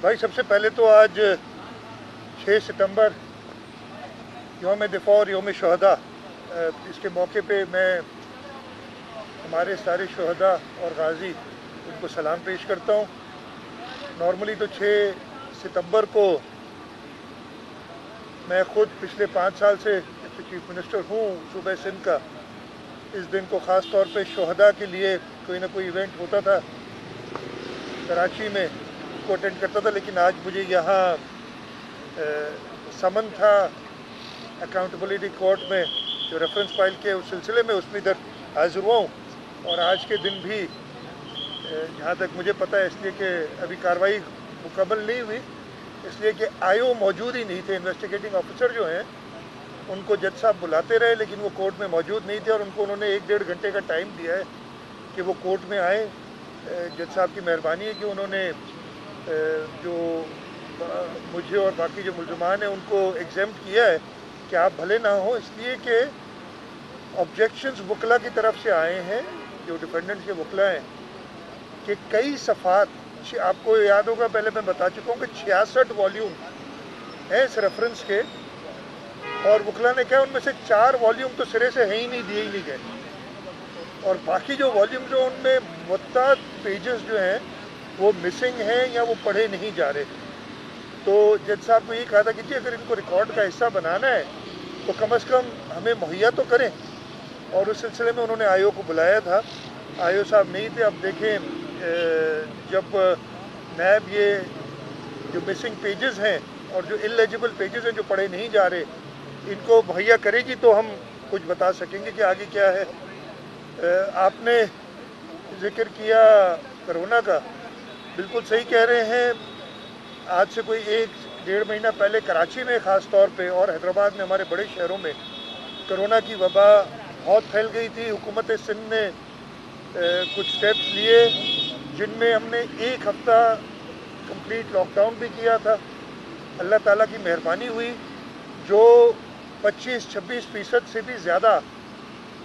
भाई सबसे पहले तो आज 6 सितंबर यौम दिफा और यौम शहदा, इसके मौके पे मैं हमारे सारे शहदा और गाजी उनको सलाम पेश करता हूँ। नॉर्मली तो 6 सितंबर को मैं ख़ुद पिछले 5 साल से चीफ मिनिस्टर हूँ सूबे सिंध का। इस दिन को ख़ास तौर पे शहदा के लिए कोई ना कोई इवेंट होता था कराची में, उसको अटेंड करता था। लेकिन आज मुझे यहाँ समन था अकाउंटेबिलिटी कोर्ट में जो रेफरेंस फाइल के उस सिलसिले में, उसमें इधर हाजिर हुआ हूँ। और आज के दिन भी जहाँ तक मुझे पता है, इसलिए कि अभी कार्रवाई मुकम्मल नहीं हुई, इसलिए कि आईओ मौजूद ही नहीं थे। इन्वेस्टिगेटिंग ऑफिसर जो हैं उनको जज साहब बुलाते रहे, लेकिन वो कोर्ट में मौजूद नहीं थे और उनको उन्होंने 1-1.5 घंटे का टाइम दिया है कि वो कोर्ट में आए। जज साहब की मेहरबानी है कि उन्होंने जो मुझे और बाकी जो मुल्ज़मान हैं उनको एग्जेम्प्ट किया है कि आप भले ना हो, इसलिए कि ऑब्जेक्शंस वकला की तरफ से आए हैं, जो डिफेंडेंट्स के वकला हैं, कि कई सफ़ात, आपको याद होगा पहले मैं बता चुका हूँ कि 66 वॉल्यूम हैं इस रेफरेंस के, और वकला ने कहा उनमें से 4 वॉल्यूम तो सिरे से है ही नहीं, दिए ही नहीं गए, और बाकी जो वॉल्यूम जो उनमें मुत्ताद पेजेस जो हैं वो मिसिंग हैं या वो पढ़े नहीं जा रहे। तो जज साहब को ये कहा था कि जी अगर इनको रिकॉर्ड का हिस्सा बनाना है तो कम से कम हमें मुहैया तो करें, और उस सिलसिले में उन्होंने आईओ को बुलाया था। आईओ साहब नहीं थे। अब देखें, जब नैब ये जो मिसिंग पेजेस हैं और जो इलेजिबल पेजेस हैं जो पढ़े नहीं जा रहे, इनको मुहैया करेगी तो हम कुछ बता सकेंगे कि आगे क्या है। आपने जिक्र किया कोरोना का, बिल्कुल सही कह रहे हैं। आज से कोई 1-1.5 महीना पहले कराची में ख़ास तौर पे और हैदराबाद में, हमारे बड़े शहरों में कोरोना की वबा बहुत फैल गई थी। हुकूमत सिंध ने कुछ स्टेप्स लिए जिनमें हमने 1 हफ़्ता कंप्लीट लॉकडाउन भी किया था। अल्लाह ताला की मेहरबानी हुई, जो 25-26% से भी ज़्यादा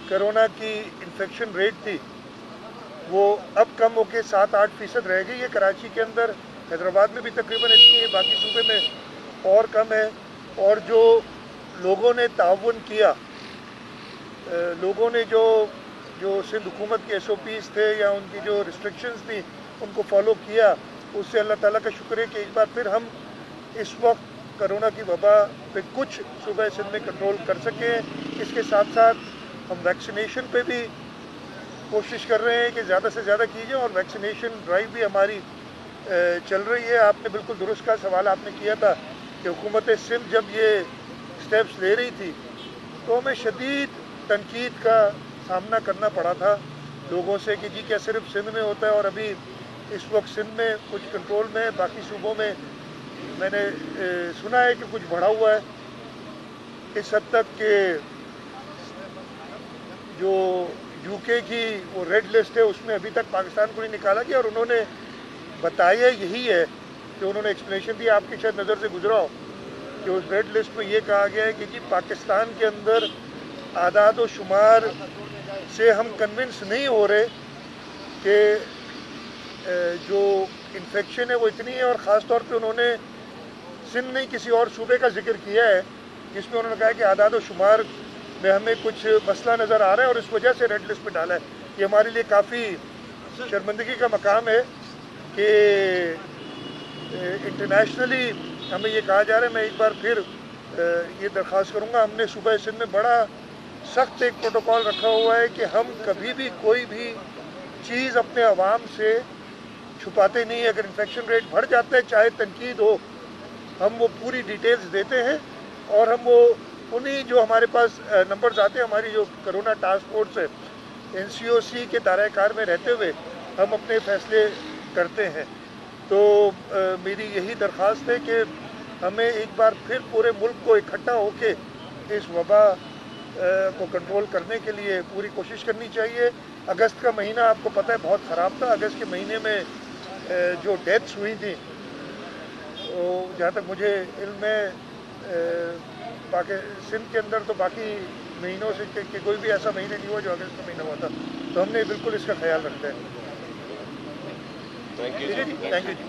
कोरोना की इन्फेक्शन रेट थी वो अब कम होकर 7-8% रह गई है कराची के अंदर। हैदराबाद में भी तकरीबन इतनी है, बाकी सूबे में और कम है। और जो लोगों ने ताउन किया, लोगों ने जो सिंध हुकूमत के SOPs थे या उनकी जो रिस्ट्रिक्शंस थी उनको फॉलो किया, उससे अल्लाह ताला का शुक्र है कि एक बार फिर हम इस वक्त कोरोना की वबा पे कुछ सूबा सिंध में कंट्रोल कर सकें। इसके साथ साथ हम वैक्सीनेशन पे भी कोशिश कर रहे हैं कि ज़्यादा से ज़्यादा कीजिए, और वैक्सीनेशन ड्राइव भी हमारी चल रही है। आपने बिल्कुल दुरुस्त का सवाल आपने किया था कि हुकूमत सिंध जब ये स्टेप्स ले रही थी तो हमें शदीद तनकीद का सामना करना पड़ा था लोगों से कि जी क्या सिर्फ सिंध में होता है, और अभी इस वक्त सिंध में कुछ कंट्रोल में है, बाकी सूबों में मैंने सुना है कि कुछ बढ़ा हुआ है। इस हद तक कि जो UK की वो रेड लिस्ट है उसमें अभी तक पाकिस्तान को नहीं निकाला गया, और उन्होंने बताया यही है कि उन्होंने एक्सप्लेनेशन दी, आपकी शायद नज़र से गुजरा हो, कि उस रेड लिस्ट में ये कहा गया है कि जी पाकिस्तान के अंदर आदाद व शुमार से हम कन्विंस नहीं हो रहे कि जो इन्फेक्शन है वो इतनी है। और ख़ास तौर पे उन्होंने सिंध नहीं किसी और सूबे का जिक्र किया है जिसमें उन्होंने कहा कि आदाद व शुमार में हमें कुछ मसला नज़र आ रहा है और इस वजह से रेड लिस्ट में डाला है। ये हमारे लिए काफ़ी शर्मिंदगी का मकाम है कि इंटरनेशनली हमें ये कहा जा रहा है। मैं एक बार फिर ये दरख्वास्त करूँगा, हमने सूबा सिंध में बड़ा सख्त एक प्रोटोकॉल रखा हुआ है कि हम कभी भी कोई भी चीज़ अपने आवाम से छुपाते नहीं है। अगर इन्फेक्शन रेट बढ़ जाता है, चाहे तनकीद हो, हम वो पूरी डिटेल्स देते हैं, और हम वो उन्हीं जो हमारे पास नंबर्स आते हैं, हमारी जो कोरोना टास्क फोर्स है NCOC के दायरे-कार में रहते हुए हम अपने फैसले करते हैं। तो मेरी यही दरख्वास्त है कि हमें एक बार फिर पूरे मुल्क को इकट्ठा होके इस वबा को कंट्रोल करने के लिए पूरी कोशिश करनी चाहिए। अगस्त का महीना आपको पता है बहुत ख़राब था। अगस्त के महीने में जो डेथ्स हुई थी, तो जहाँ तक मुझे इल्म है सिंध के अंदर तो बाकी महीनों से कि कोई भी ऐसा महीने नहीं हुआ जो अगस्त का महीना हुआ था। तो हमने बिल्कुल इसका ख्याल रखा है। थैंक यू जी, थैंक यू जी।